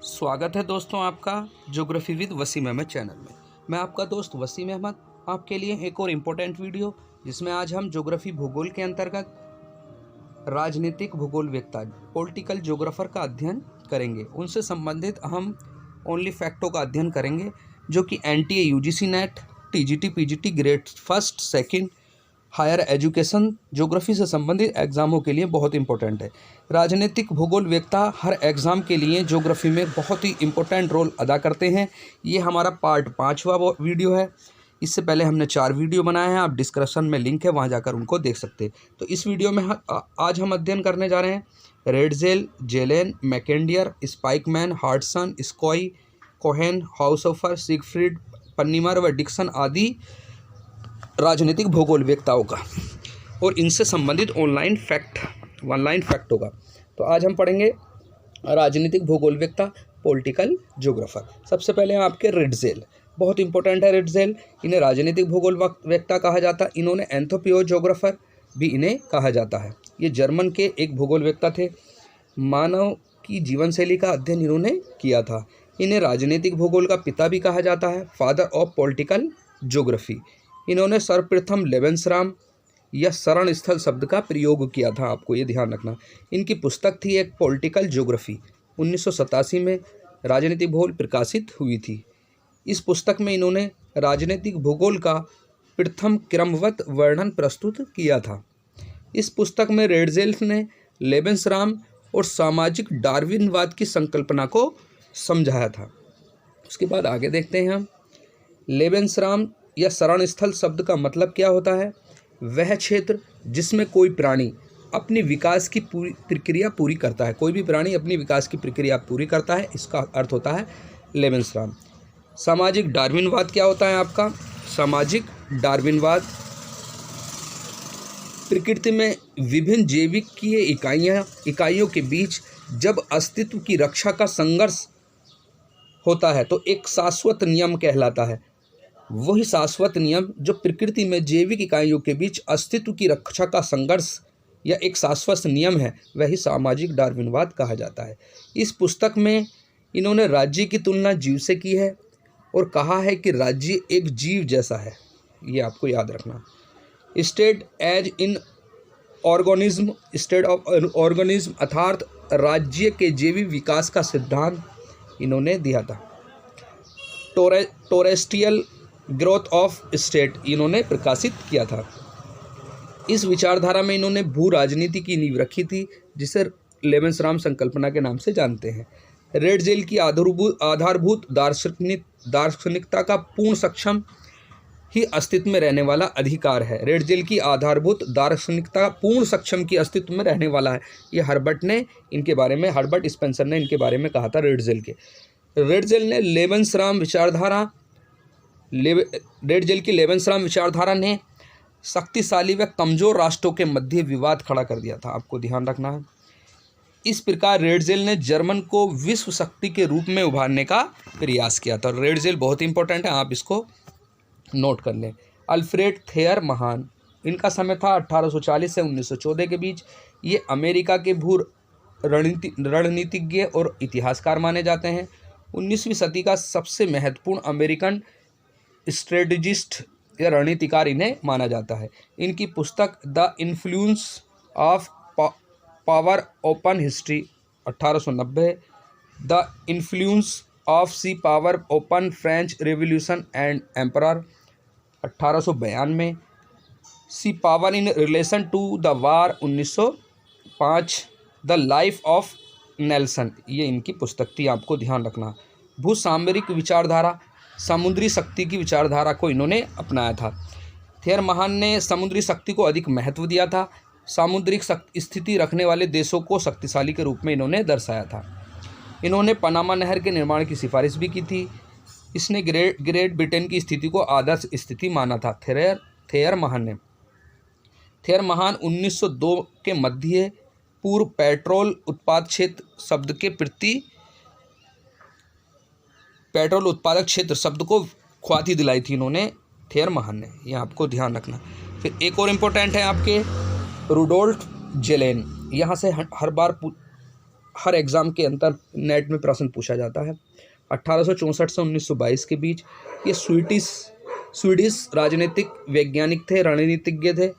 स्वागत है दोस्तों आपका geography with Wasim Ahmad channel में। मैं आपका दोस्त वसीम अहमद आपके लिए एक और इम्पोर्टेंट वीडियो जिसमें आज हम ज्योग्राफी भूगोल के अंतर्गत राजनीतिक भूगोलवेत्ता पॉलिटिकल ज्योग्राफर का अध्ययन करेंगे। उनसे संबंधित हम ओनली फैक्टों का अध्ययन करेंगे जो कि NTA UGC NET TGT PGT grade first second higher education geography से संबंधित एग्जामों के लिए बहुत इंपॉर्टेंट है। राजनीतिक भूगोलवेत्ता हर एग्ज़ाम के लिए ज्योग्राफी में बहुत ही इम्पोर्टेंट रोल अदा करते हैं। ये हमारा पार्ट 5वां वीडियो है। इससे पहले हमने 4 वीडियो बनाए हैं, आप डिस्क्रिप्शन में लिंक है, वहाँ जाकर उनको देख सकते हैं। तो इस वीडियो में आज हम अध्ययन करने जा रहे हैं रेडजेल, जेलेन, मैकेंडियर, स्पाइकमैन, हार्डसन, स्कॉई, कोहेन, हाउसहोफर, सिगफ्रीड, पन्नीमर व डिक्सन आदि राजनीतिक भूगोलवेत्ताओं का और इनसे संबंधित ऑनलाइन फैक्ट होगा। तो आज हम पढ़ेंगे राजनीतिक भूगोलवेत्ता पॉलिटिकल ज्योग्राफर। सबसे पहले आपके रेडजेल, बहुत इंपॉर्टेंट है रेडजेल। इन्हें राजनीतिक भूगोलवेत्ता कहा जाता है। इन्होंने एंथ्रोपियो ज्योग्राफर भी इन्हें कहा जाता है। ये जर्मन के एक भूगोलवेत्ता थे। मानव की जीवन शैली का अध्ययन इन्होंने किया था। इन्हें राजनीतिक भूगोल का पिता भी कहा जाता है, फादर ऑफ पॉलिटिकल ज्योग्राफी। इन्होंने सर्वप्रथम लेबेंसराम या शरण स्थल शब्द का प्रयोग किया था, आपको ये ध्यान रखना। इनकी पुस्तक थी एक पॉलिटिकल ज्योग्राफी, 1987 में राजनीतिक भूगोल प्रकाशित हुई थी। इस पुस्तक में इन्होंने राजनीतिक भूगोल का प्रथम क्रमवत वर्णन प्रस्तुत किया था। इस पुस्तक में रेडजेल ने लेबेंसराम और सामाजिक डार्विनवाद की संकल्पना को समझाया था। उसके बाद आगे देखते हैं हम। लेबेंसराम या शरण स्थल शब्द का मतलब क्या होता है? वह क्षेत्र जिसमें कोई प्राणी अपनी विकास की प्रक्रिया पूरी करता है। कोई भी प्राणी अपनी विकास की प्रक्रिया पूरी करता है, इसका अर्थ होता है लेबेंसराम। सामाजिक डार्विनवाद क्या होता है आपका? सामाजिक डार्विनवाद प्रकृति में विभिन्न जैविकीय इकाइयों के बीच जब अस्तित्व की रक्षा का संघर्ष होता है तो एक शाश्वत नियम कहलाता है। वही शाश्वत नियम जो प्रकृति में जैविक इकाइयों के बीच अस्तित्व की रक्षा का संघर्ष या एक शाश्वत नियम है, वही सामाजिक डार्विनवाद कहा जाता है। इस पुस्तक में इन्होंने राज्य की तुलना जीव से की है और कहा है कि राज्य एक जीव जैसा है। ये आपको याद रखना। State as in organism, state of organism अर्थात राज्य के जैविक विकास का सिद्धांत इन्होंने दिया था। टोरेस्ट्रियल ग्रोथ ऑफ स्टेट इन्होंने प्रकाशित किया था। इस विचारधारा में इन्होंने भू राजनीति की नींव रखी थी, जिसे लेबेंसराम संकल्पना के नाम से जानते हैं। रेडजेल की आधारभूत दार्शनिकता का पूर्ण सक्षम ही अस्तित्व में रहने वाला अधिकार है। रेडजेल की आधारभूत दार्शनिकता पूर्ण सक्षम की अस्तित्व में रहने वाला है। ये हर्बर्ट स्पेंसर ने इनके बारे में कहा था रेडजेल के। रेडजेल की लेबेंसराम विचारधारा ने शक्तिशाली व कमज़ोर राष्ट्रों के मध्य विवाद खड़ा कर दिया था, आपको ध्यान रखना है। इस प्रकार रेडजेल ने जर्मन को विश्व शक्ति के रूप में उभारने का प्रयास किया था। रेडजेल बहुत इंपॉर्टेंट है, आप इसको नोट कर लें। अल्फ्रेड थेयर महान, इनका समय था 1840 से 1914 के बीच। ये अमेरिका के भू रणनीतिज्ञ और इतिहासकार माने जाते हैं। 19वीं सदी का सबसे महत्वपूर्ण अमेरिकन स्ट्रेटजिस्ट या रणनीतिकार इन्हें माना जाता है। इनकी पुस्तक the influence of power upon history 1890, the influence of sea power upon French revolution and emperor 1892, sea power in relation to the war 1905, the life of Nelson, ये इनकी पुस्तक थी, आपको ध्यान रखना। भू सामरिक विचारधारा, समुद्री शक्ति की विचारधारा को इन्होंने अपनाया था। थेयर महान ने समुद्री शक्ति को अधिक महत्व दिया था। सामुद्रिक स्थिति रखने वाले देशों को शक्तिशाली के रूप में इन्होंने दर्शाया था। इन्होंने पनामा नहर के निर्माण की सिफारिश भी की थी। इसने ग्रेट ब्रिटेन की स्थिति को आदर्श स्थिति माना था। थेयर महान 1902 के मध्य पूर्व पेट्रोल उत्पादक शब्द को ख्याति दिलाई थी इन्होंने, थेयर महान ने। ये आपको ध्यान रखना। फिर एक और इम्पोर्टेंट है आपके रुडोल्फ जेलेन। यहाँ से हर बार हर एग्ज़ाम के अंतर नेट में प्रश्न पूछा जाता है। 1864 से 1922 के बीच ये स्वीडिश राजनीतिक वैज्ञानिक थे, रणनीतिज्ञ थे।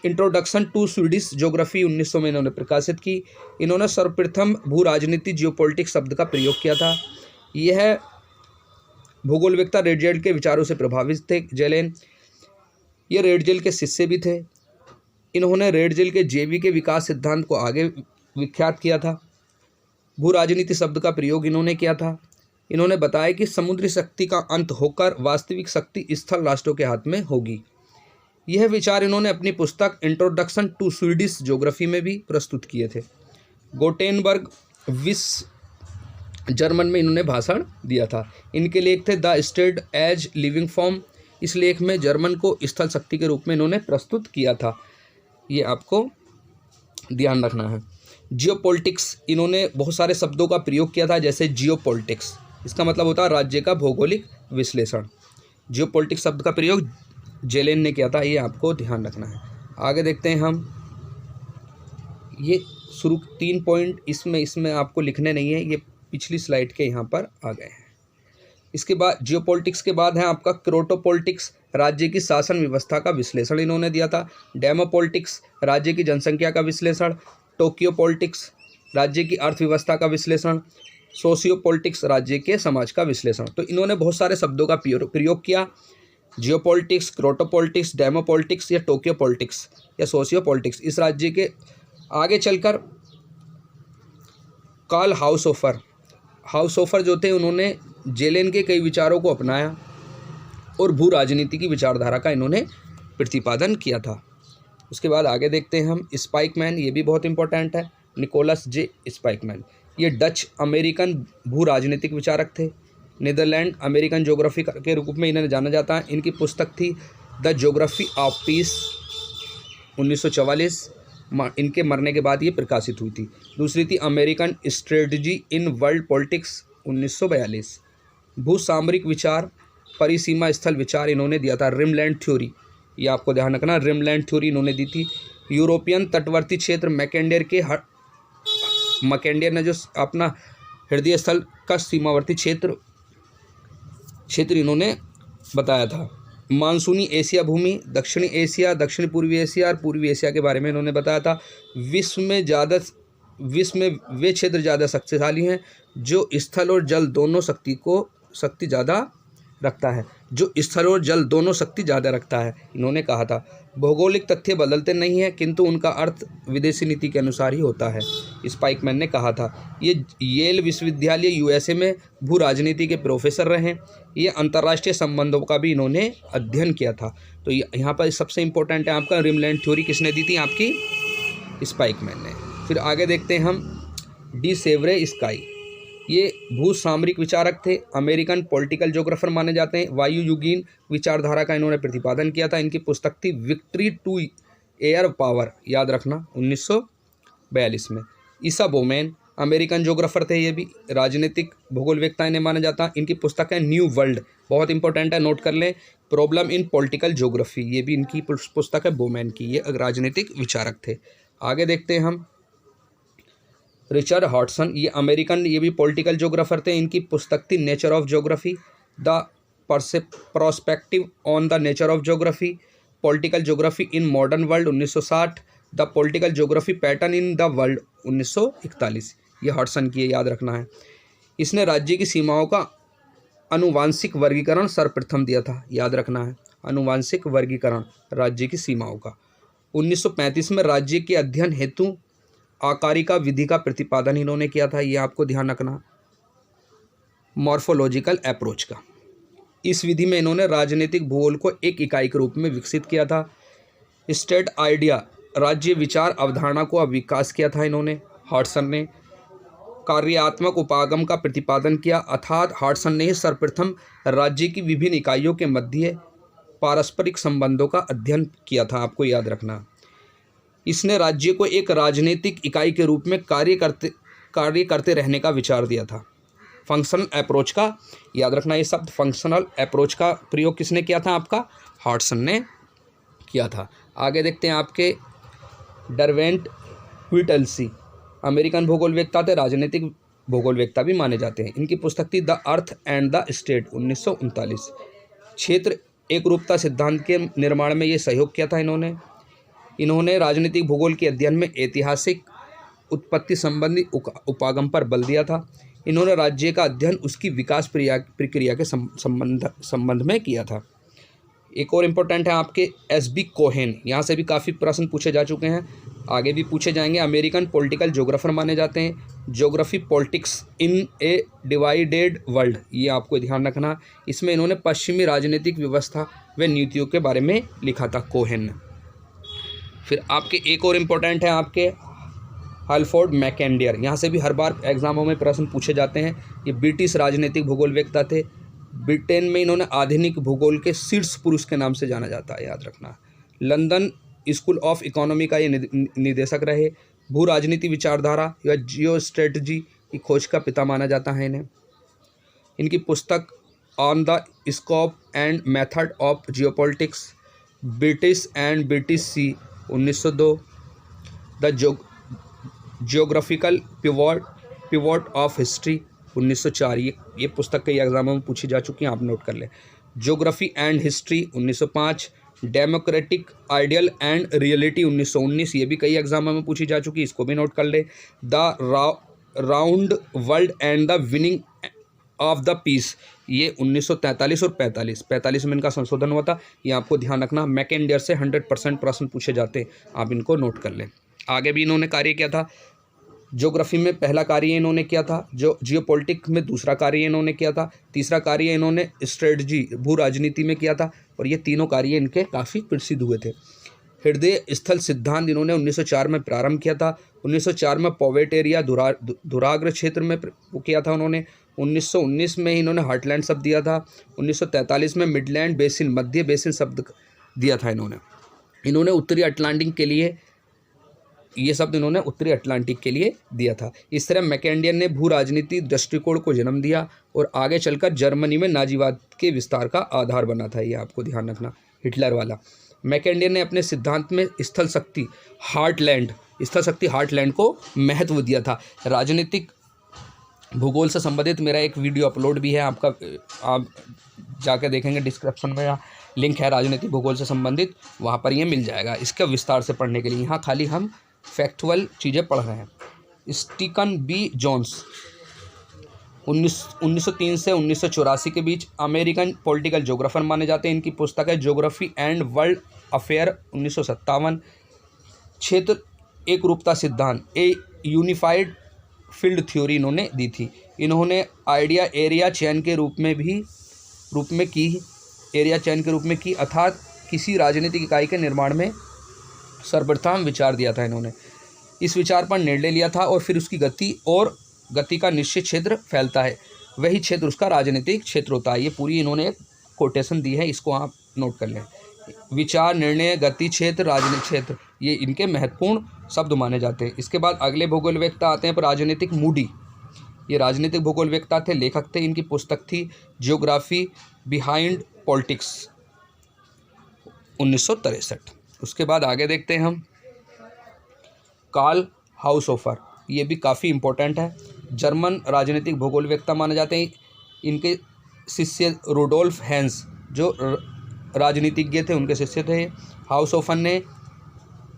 इंट्रोडक्शन टू स्वीडिश ज्योग्राफी 1900 में इन्होंने प्रकाशित की। इन्होंने सर्वप्रथम भू राजनीति जियोपॉलिटिक्स शब्द का प्रयोग किया था। यह भूगोलवेत्ता रेडजेल के विचारों से प्रभावित थे। जेलेन ये रेडजेल के शिष्य भी थे। इन्होंने रेडजेल के जेवी के विकास सिद्धांत को आगे विख्यात किया था। भू राजनीति शब्द का प्रयोग इन्होंने किया था। इन्होंने बताया कि समुद्री शक्ति का अंत होकर वास्तविक शक्ति स्थल राष्ट्रों के हाथ में होगी। यह विचार इन्होंने अपनी पुस्तक इंट्रोडक्शन टू स्वीडिश ज्योग्राफी में भी प्रस्तुत किए थे। गोटेनबर्ग जर्मन में इन्होंने भाषण दिया था। इनके लेख थे the state as living form. इस लेख में जर्मन को स्थल शक्ति के रूप में इन्होंने प्रस्तुत किया था। ये आपको ध्यान रखना है। जियोपॉलिटिक्स, इन्होंने बहुत सारे शब्दों का प्रयोग किया था, जैसे जियोपॉलिटिक्स, इसका मतलब होता है राज्य का भौगोलिक विश्लेषण। जियोपॉलिटिक्स शब्द का प्रयोग जेलेन ने किया था, ये आपको ध्यान रखना है। आगे देखते हैं हम। ये शुरू 3 पॉइंट इसमें आपको लिखने नहीं है, ये पिछली स्लाइड के यहाँ पर आ गए हैं। इसके बाद जियोपॉलिटिक्स के बाद है आपका क्रोटोपॉलिटिक्स, राज्य की शासन व्यवस्था का विश्लेषण इन्होंने दिया था। डेमोपॉलिटिक्स, राज्य की जनसंख्या का विश्लेषण। टोक्योपॉलिटिक्स, राज्य की अर्थव्यवस्था का विश्लेषण। सोशियोपॉलिटिक्स, राज्य के समाज का विश्लेषण। तो इन्होंने बहुत सारे शब्दों का प्रयोग किया। जियोपॉलिटिक्स, क्रोटोपॉलिटिक्स, डेमोपॉलिटिक्स या टोक्योपॉलिटिक्स या सोशियोपॉलिटिक्स। इस राज्य के आगे चलकर कार्ल हाउसहोफर जो थे, उन्होंने जेलेन के कई विचारों को अपनाया और भू राजनीति की विचारधारा का इन्होंने प्रतिपादन किया था। उसके बाद आगे देखते हैं हम। स्पाइकमैन, ये भी बहुत इंपॉर्टेंट है। निकोलस जे स्पाइकमैन, ये डच अमेरिकन भू राजनीतिक विचारक थे। नीदरलैंड अमेरिकन ज्योग्राफी के रूप में इन्हें जाना जाता है। इनकी पुस्तक थी द ज्योग्राफी ऑफ पीस, 1944। इनके मरने के बाद ये प्रकाशित हुई थी। दूसरी थी American strategy in world politics, 1942। भू सामरिक विचार, परिसीमा स्थल विचार इन्होंने दिया था। रिमलैंड थ्योरी, ये आपको ध्यान रखना, रिमलैंड थ्योरी इन्होंने दी थी। यूरोपियन तटवर्ती क्षेत्र, मैकेंडियर ने जो अपना हृदय स्थल का सीमावर्ती क्षेत्र इन्होंने बताया था। मानसूनी एशिया भूमि, दक्षिणी एशिया, दक्षिण पूर्वी एशिया और पूर्वी एशिया के बारे में इन्होंने बताया था। विश्व में वे क्षेत्र ज़्यादा शक्तिशाली हैं जो स्थल और जल दोनों शक्ति ज़्यादा रखता है, इन्होंने कहा था। भौगोलिक तथ्य बदलते नहीं हैं, किंतु उनका अर्थ विदेशी नीति के अनुसार ही होता है, स्पाइकमैन ने कहा था। ये येल विश्वविद्यालय यूएसए में भू राजनीति के प्रोफेसर रहे। ये अंतर्राष्ट्रीय संबंधों का भी इन्होंने अध्ययन किया था। तो यहाँ पर सबसे इम्पोर्टेंट है आपका रिमलैंड थ्योरी किसने दी थी? आपकी स्पाइकमैन ने। फिर आगे देखते हैं हम। डी सेवरे स्काई, ये भू सामरिक विचारक थे, अमेरिकन पॉलिटिकल ज्योग्राफर माने जाते हैं। वायु युगीन विचारधारा का इन्होंने प्रतिपादन किया था। इनकी पुस्तक थी विक्ट्री टू एयर पावर, याद रखना, 1942 में। ईसा बोमेन अमेरिकन ज्योग्राफर थे, ये भी राजनीतिक भूगोलवेत्ता इन्हें माना जाता। इनकी पुस्तक है न्यू वर्ल्ड, बहुत इंपॉर्टेंट है, नोट कर लें। प्रॉब्लम इन पॉलिटिकल ज्योग्राफी, ये भी इनकी पुस्तक है बोमेन की, ये राजनीतिक विचारक थे। आगे देखते हैं हम। रिचर्ड हॉटसन, ये अमेरिकन, ये भी पॉलिटिकल ज्योग्राफर थे। इनकी पुस्तक थी nature of geography, the prospective on the nature of geography, political geography in modern world, 1960, the political geography pattern in the world, 1941। ये हॉटसन की, याद रखना है। इसने राज्य की सीमाओं का आनुवांशिक वर्गीकरण सर्वप्रथम दिया था, याद रखना है, आनुवांशिक वर्गीकरण राज्य की सीमाओं का। 1935 में राज्य के अध्ययन हेतु आकारिका विधि का प्रतिपादन इन्होंने किया था, ये आपको ध्यान रखना, मॉर्फोलॉजिकल अप्रोच का। इस विधि में इन्होंने राजनीतिक भूगोल को एक इकाई के रूप में विकसित किया था। स्टेट आइडिया, राज्य विचार अवधारणा को विकास किया था इन्होंने, हॉटसन ने। कार्यात्मक उपागम का प्रतिपादन किया, अर्थात हॉटसन ने ही सर्वप्रथम राज्य की विभिन्न इकाइयों के मध्य पारस्परिक संबंधों का अध्ययन किया था, आपको याद रखना। इसने राज्य को एक राजनीतिक इकाई के रूप में कार्य करते रहने का विचार दिया था। फंक्शनल अप्रोच का, याद रखना ये शब्द, फंक्शनल अप्रोच का प्रयोग किसने किया था? आपका हॉटसन ने किया था। आगे देखते हैं आपके डरवेंट व्हिटलसी, अमेरिकन भूगोलवेत्ता थे, राजनीतिक भूगोलवेत्ता भी माने जाते हैं। इनकी पुस्तक थी the earth and the state 1939। क्षेत्र एकरूपता सिद्धांत के निर्माण में ये सहयोग किया था इन्होंने राजनीतिक भूगोल के अध्ययन में ऐतिहासिक उत्पत्ति संबंधी उपागम पर बल दिया था। इन्होंने राज्य का अध्ययन उसकी विकास प्रक्रिया के संबंध में किया था। एक और इम्पोर्टेंट है आपके एस.बी. कोहेन, यहाँ से भी काफ़ी प्रश्न पूछे जा चुके हैं, आगे भी पूछे जाएंगे। अमेरिकन पॉलिटिकल ज्योग्राफर माने जाते हैं। Geography politics in A divided world, ये आपको ध्यान रखना। इसमें इन्होंने पश्चिमी राजनीतिक व्यवस्था व नीतियों के बारे में लिखा था कोहेन ने। फिर आपके एक और इम्पोर्टेंट है आपके हल्फोर्ड मैकेंडियर, यहाँ से भी हर बार एग्जामों में प्रश्न पूछे जाते हैं। ये ब्रिटिश राजनीतिक भूगोलवेत्ता थे। ब्रिटेन में इन्होंने आधुनिक भूगोल के शीर्ष पुरुष के नाम से जाना जाता है, याद रखना। लंदन स्कूल ऑफ इकोनॉमी का ये निदेशक रहे। भू राजनीति विचारधारा या जियो स्ट्रेटजी की खोज का पिता माना जाता है इन्हें। इनकी पुस्तक on the scope and method of geopolitics, British and British sea 1902, the geographical pivot of history 1904, ये पुस्तक कई एग्जामों में पूछी जा चुकी है, आप नोट कर लें। Geography and history 1905, democratic ideal and reality 1919, ये भी कई एग्जामों में पूछी जा चुकी है, इसको भी नोट कर ले। The round world and the winning of the peace, ये 1943 और 45 में इनका संशोधन हुआ था, ये आपको ध्यान रखना। मैकेंडियर से 100% प्रश्न पूछे जाते हैं, आप इनको नोट कर लें। आगे भी इन्होंने कार्य किया था। ज्योग्राफी में पहला कार्य इन्होंने किया था, जो जियोपॉलिटिक्स में दूसरा कार्य इन्होंने किया था, तीसरा कार्य इन्होंने स्ट्रेटजी भू राजनीति में किया था, और ये तीनों कार्य इनके काफ़ी प्रसिद्ध हुए थे। हृदय स्थल सिद्धांत इन्होंने 1904 में प्रारंभ किया था। 1904 में पॉवेट एरिया धुराग्र क्षेत्र में वो किया था उन्होंने। 1919 में इन्होंने हार्टलैंड शब्द दिया था। 1943 में मिडलैंड बेसिन, मध्य बेसिन शब्द दिया था इन्होंने उत्तरी अटलांटिक के लिए, ये शब्द इन्होंने उत्तरी अटलांटिक के लिए दिया था। इस तरह मैकेंडियर ने भू राजनीति दृष्टिकोण को जन्म दिया और आगे चलकर जर्मनी में नाजीवाद के विस्तार का आधार बना था, ये आपको ध्यान रखना, हिटलर वाला। मैकेंडियर ने अपने सिद्धांत में स्थल शक्ति हार्टलैंड को महत्व दिया था। राजनीतिक भूगोल से संबंधित मेरा एक वीडियो अपलोड भी है, आप जाकर देखेंगे, डिस्क्रिप्शन में लिंक है राजनीतिक भूगोल से संबंधित, वहाँ पर ये मिल जाएगा इसका विस्तार से पढ़ने के लिए। यहाँ खाली हम फैक्चुअल चीज़ें पढ़ रहे हैं। स्टीकन बी जोन्स 1903 से 1984 के बीच अमेरिकन पॉलिटिकल ज्योग्राफर माने जाते हैं। इनकी पुस्तक है ज्योग्राफी एंड वर्ल्ड अफेयर 1957। क्षेत्र एकरूपता सिद्धांत ए यूनिफाइड फील्ड थ्योरी इन्होंने दी थी। इन्होंने आइडिया एरिया चयन के रूप में की अर्थात किसी राजनीतिक इकाई के निर्माण में सर्वप्रथम विचार दिया था इन्होंने। इस विचार पर निर्णय लिया था और फिर उसकी गति का निश्चित क्षेत्र फैलता है, वही क्षेत्र उसका राजनीतिक क्षेत्र होता है। ये पूरी इन्होंने एक कोटेशन दी है, इसको आप नोट कर लें। विचार, निर्णय, गति, क्षेत्र, राजनीतिक क्षेत्र, ये इनके महत्वपूर्ण शब्द माने जाते हैं। इसके बाद अगले भूगोलवेत्ता आते हैं पर राजनीतिक मूडी, ये राजनीतिक भूगोलवेत्ता थे, लेखक थे। इनकी पुस्तक थी जियोग्राफी बिहाइंड पॉलिटिक्स 1963। उसके बाद आगे देखते हैं हम कार्ल हाउसहोफर, ये भी काफ़ी इम्पोर्टेंट है, जर्मन राजनीतिक भूगोलवेत्ता माने जाते हैं। इनके शिष्य रूडोल्फ हेंस जो राजनीतिज्ञ थे, उनके शिष्य थे। हाउसहोफर ने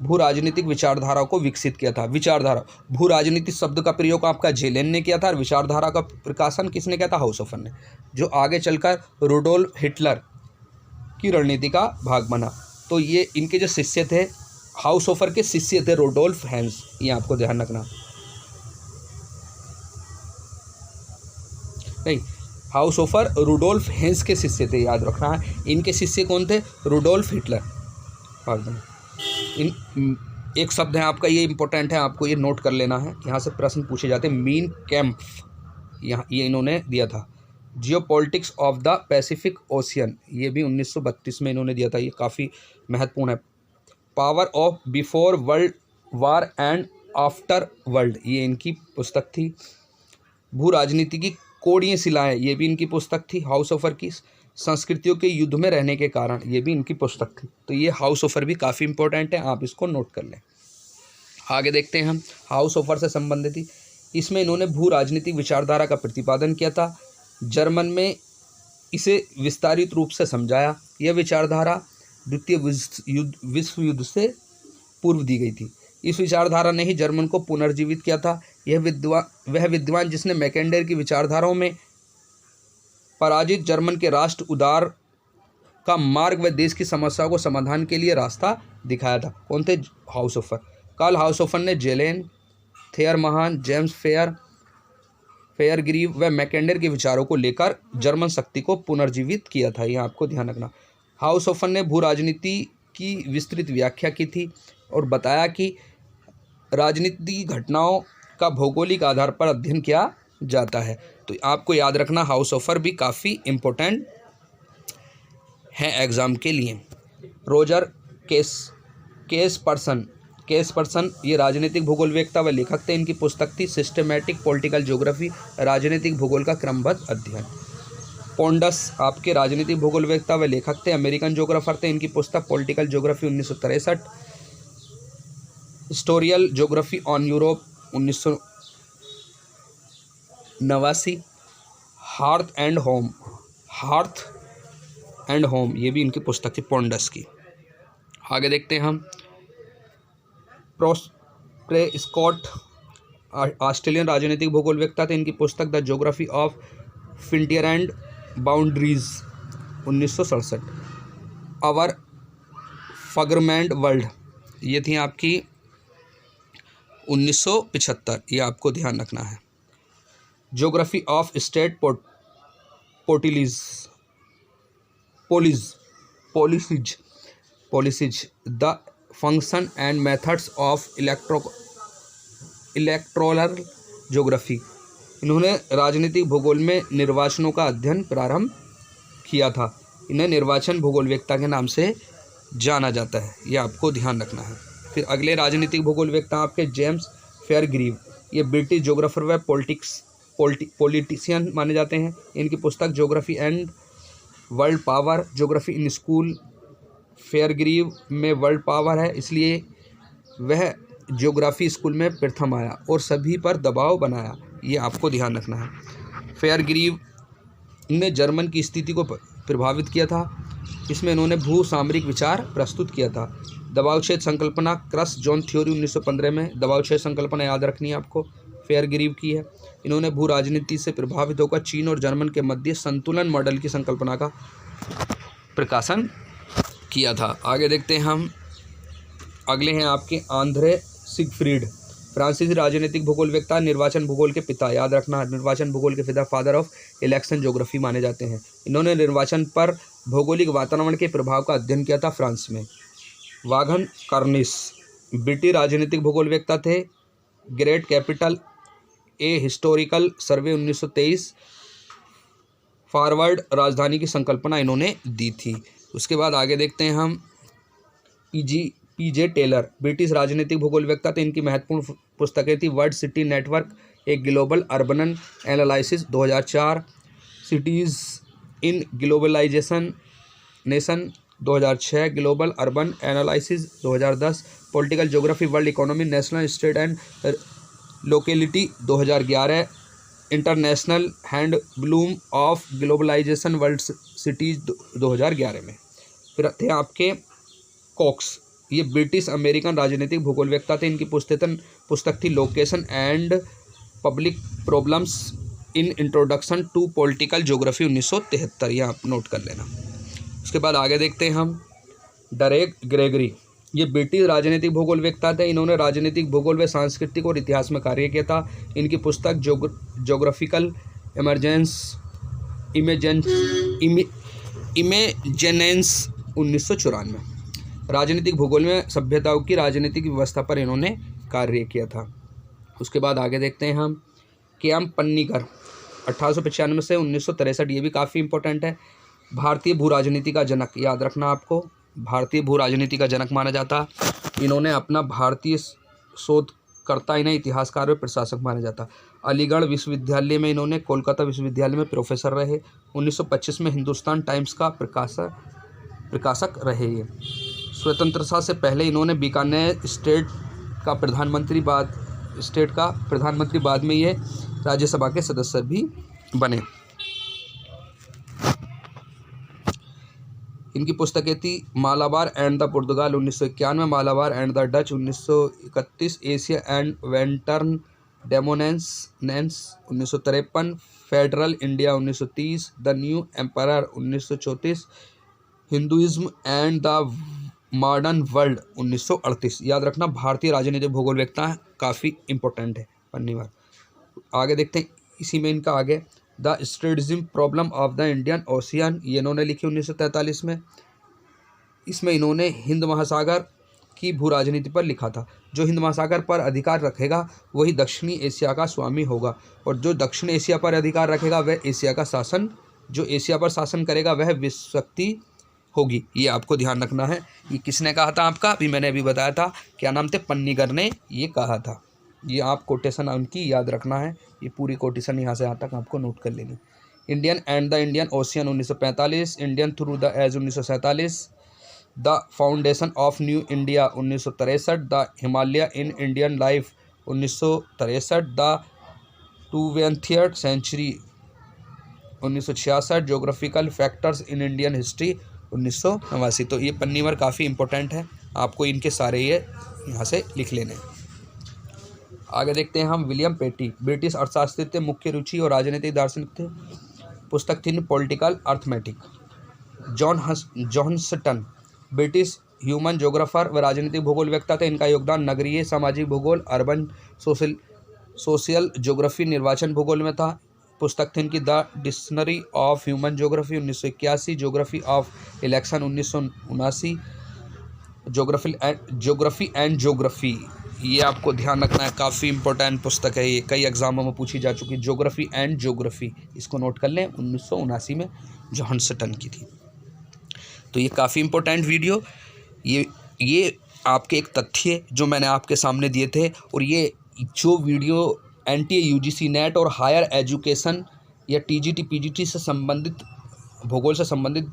भू राजनीतिक विचारधारा को विकसित किया था। विचारधारा, भू राजनीति शब्द का प्रयोग आपका जेलेन ने किया था और विचारधारा का प्रकाशन किसने किया था? हाउसहोफर ने, जो आगे चलकर रूडोल्फ हिटलर की रणनीति का भाग बना। तो ये इनके जो शिष्य थे, हाउसहोफर के शिष्य थे रूडोल्फ हेंस, ये आपको ध्यान रखना। नहीं, हाउसहोफर रूडोल्फ हेंस के शिष्य थे, याद रखना है। इनके शिष्य कौन थे? Rudolf Hitler. एक शब्द है आपका, ये इंपॉर्टेंट है, आपको ये नोट कर लेना है, यहाँ से प्रश्न पूछे जाते हैं। मीन कैंप, यहाँ ये इन्होंने दिया था। Geopolitics of the Pacific ocean, ये भी 1932 में इन्होंने दिया था, ये काफ़ी महत्वपूर्ण है। Power of before world war and after world, ये इनकी पुस्तक थी। भू राजनीति की कोड़ीय शिलाएं, ये भी इनकी पुस्तक थी हाउसहोफर की। संस्कृतियों के युद्ध में रहने के कारण, ये भी इनकी पुस्तक थी। तो ये हाउसहोफर भी काफ़ी इंपॉर्टेंट है, आप इसको नोट कर लें। आगे देखते हैं हम हाउस ऑफर से संबंधित थी। इसमें इन्होंने भू राजनीतिक विचारधारा का प्रतिपादन किया था। जर्मन में इसे विस्तारित रूप से समझाया। यह विचारधारा द्वितीय विश्व युद्ध से पूर्व दी गई थी। इस विचारधारा ने ही जर्मन को पुनर्जीवित किया था। वह विद्वान जिसने मैकेंडर की विचारधाराओं में पराजित जर्मन के राष्ट्र उदार का मार्ग व देश की समस्याओं को समाधान के लिए रास्ता दिखाया था। कौन थे? हाउसहोफर। कार्ल हाउसहोफर ने जेलेन, थेयर महान, जेम्स फेयरग्रीव व मैकेंडर के विचारों को लेकर जर्मन शक्ति को पुनर्जीवित किया था। यह आपको ध्यान रखना। हाउसहोफर ने भू राजनीति की विस्तृत व्याख्या की थी और बताया कि राजनीतिक घटनाओं का भौगोलिक आधार पर अध्ययन किया जाता है। तो आपको याद रखना, हाउसहोफर भी काफ़ी इम्पोर्टेंट है एग्ज़ाम के लिए। रोजर केसपर्सन ये राजनीतिक भूगोलवेत्ता व लेखक थे। इनकी पुस्तक थी सिस्टमैटिक पॉलिटिकल ज्योग्राफी, राजनीतिक भूगोल का क्रमबद्ध अध्ययन। पोंडस आपके राजनीतिक भूगोलवेत्ता व लेखक थे, अमेरिकन ज्योग्राफर थे। इनकी पुस्तक political geography 1963, historical geography on Europe 1989, hearth and home ये भी इनकी पुस्तक थी पोंडस की। आगे देखते हैं हम प्रेस्कॉट ऑस्ट्रेलियन राजनीतिक भूगोलवेत्ता थे। इनकी पुस्तक the geography of frontier and boundaries 1967, our fragmented world ये थी आपकी 1975। ये आपको ध्यान रखना है। Geography of state policies the function and methods of electoral geography. इन्होंने राजनीतिक भूगोल में निर्वाचनों का अध्ययन प्रारंभ किया था। इन्हें निर्वाचन भूगोलवेत्ता के नाम से जाना जाता है। ये आपको ध्यान रखना है। फिर अगले राजनीतिक भूगोलवेत्ता आपके जेम्स फेयरग्रीव। ये ब्रिटिश ज्योग्राफर व पॉलिटिशियन माने जाते हैं। इनकी पुस्तक geography and world power, geography in school. Fairgrieve में वर्ल्ड पावर है, इसलिए वह ज्योग्राफी स्कूल में प्रथम आया और सभी पर दबाव बनाया। ये आपको ध्यान रखना है। फेयरग्रीव ने जर्मन की स्थिति को प्रभावित किया था। इसमें इन्होंने भू सामरिक विचार प्रस्तुत किया था। दबाव क्षेत्र संकल्पना क्रस जोन थ्योरी 1915 में दबाव क्षेत्र संकल्पना याद रखनी है आपको, फेयरग्रीव की है। इन्होंने भू राजनीति से प्रभावित होकर चीन और जर्मन के मध्य संतुलन मॉडल की संकल्पना का प्रकाशन किया था। आगे देखते हैं हम, अगले हैं आपके आंद्रे सिगफ्रीड, फ्रांसीसी राजनीतिक भूगोलवेत्ता, निर्वाचन भूगोल के पिता। याद रखना, निर्वाचन भूगोल के पिता, फादर ऑफ इलेक्शन ज्योग्राफी माने जाते हैं। इन्होंने निर्वाचन पर भौगोलिक वातावरण के प्रभाव का अध्ययन किया था फ्रांस में। वाघन कार्निस ब्रिटिश राजनीतिक भूगोलवेत्ता थे। Great capital a historical survey 1923, forward राजधानी की संकल्पना इन्होंने दी थी। उसके बाद आगे देखते हैं हम, पीजे टेलर ब्रिटिश राजनीतिक भूगोलवेत्ता थे। इनकी महत्वपूर्ण पुस्तकें थी वर्ल्ड सिटी नेटवर्क, एक global urban analysis 2004, cities in globalization nation 2006, global urban analysis 2010, political geography world economy, national state and locality 2011, international handbook of globalization world cities 2011 में। फिर थे आपके कॉक्स, ये ब्रिटिश अमेरिकन राजनीतिक भूगोलवेत्ता थे। इनकी पुस्तक थी location and public problems in introduction to political geography 1973। ये आप नोट कर लेना। उसके बाद आगे देखते हैं हम, डरेक ग्रेगरी, ये ब्रिटिश राजनीतिक भूगोलवेत्ता थे। इन्होंने राजनीतिक भूगोल व सांस्कृतिक और इतिहास में कार्य किया था। इनकी पुस्तक ज्योग्राफिकल इमेजेनेंस 1994, राजनीतिक भूगोल में सभ्यताओं की राजनीतिक व्यवस्था पर इन्होंने कार्य किया था। उसके बाद आगे देखते हैं हम, के.एम. पन्नीकर 1895 से 1963, ये भी काफ़ी इंपॉर्टेंट है। भारतीय भू राजनीति का जनक, याद रखना आपको, भारतीय भू राजनीति का जनक माना जाता। इन्होंने अपना भारतीय शोधकर्ता, इन्हें इतिहासकार व प्रशासक माना जाता। अलीगढ़ विश्वविद्यालय में इन्होंने, कोलकाता विश्वविद्यालय में प्रोफेसर रहे। 1925 में हिंदुस्तान टाइम्स का प्रकाशक रहे। ये स्वतंत्रता से पहले इन्होंने बीकानेर स्टेट का प्रधानमंत्री बाद स्टेट का प्रधानमंत्री बाद में ये राज्यसभा के सदस्य भी बने। इनकी पुस्तकें थी Malabar and the Portugal 1991, Malabar and the Dutch 1931, Asia and western dominance 1953, federal India 1930, the new empire 1934, Hinduism and the modern world 1938। याद रखना भारतीय राजनीतिक भूगोल वेत्ता काफ़ी इंपॉर्टेंट है पन्नी बार। आगे देखते हैं, इसी में इनका आगे the strategic problem of the Indian Ocean, ये इन्होंने लिखी 1943 में। इसमें इन्होंने हिंद महासागर की भू राजनीति पर लिखा था। जो हिंद महासागर पर अधिकार रखेगा वही दक्षिणी एशिया का स्वामी होगा, और जो दक्षिण एशिया पर अधिकार रखेगा वह एशिया का शासन, जो एशिया पर शासन करेगा वह विश्व शक्ति होगी। ये आपको ध्यान रखना है। ये किसने कहा था आपका, मैंने अभी बताया था, क्या नाम थे, पन्नीगर ने ये कहा था। ये आप कोटेशन उनकी याद रखना है, ये पूरी कोटेशन यहाँ से यहाँ तक आपको नोट कर लेनी। Indian and the Indian ocean 1945, Indian through the age 1947, the foundation of new India 1963, the Himalaya in Indian life 1963, the 20th century 1966, geographical factors in Indian history 1989। तो ये पन्नीवर काफ़ी इंपॉर्टेंट है, आपको इनके सारे ये यहाँ से लिख लेने। आगे देखते हैं हम, विलियम पेटी ब्रिटिश अर्थशास्त्री थे, मुख्य रुचि और राजनीतिक दार्शनिक थे। पुस्तक थी political arithmetic. Johnston British human geographer व राजनीतिक भूगोल वेत्ता थे। इनका योगदान नगरीय सामाजिक भूगोल, अर्बन सोशल ज्योग्राफी, निर्वाचन भूगोल में था। पुस्तक थी इनकी the dictionary of human geography 1981, geography of election 1979, geography and geography. ये आपको ध्यान रखना है, काफ़ी इंपॉर्टेंट पुस्तक है ये, कई एग्जामों में पूछी जा चुकी। ज्योग्राफी एंड ज्योग्राफी, इसको नोट कर लें, 1979 में जॉनस्टन की थी। तो ये काफ़ी इंपॉर्टेंट वीडियो, ये आपके एक तथ्य जो मैंने आपके सामने दिए थे। और ये जो वीडियो NTA UGC नेट और हायर एजुकेशन या TGT PGT से संबंधित, भूगोल से संबंधित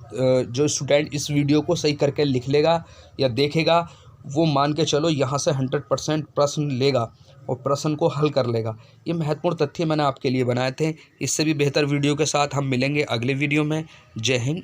जो स्टूडेंट इस वीडियो को सही करके लिख लेगा या देखेगा, वो मान के चलो यहाँ से 100% प्रश्न लेगा और प्रश्न को हल कर लेगा। ये महत्वपूर्ण तथ्य मैंने आपके लिए बनाए थे। इससे भी बेहतर वीडियो के साथ हम मिलेंगे अगले वीडियो में। जय हिंद।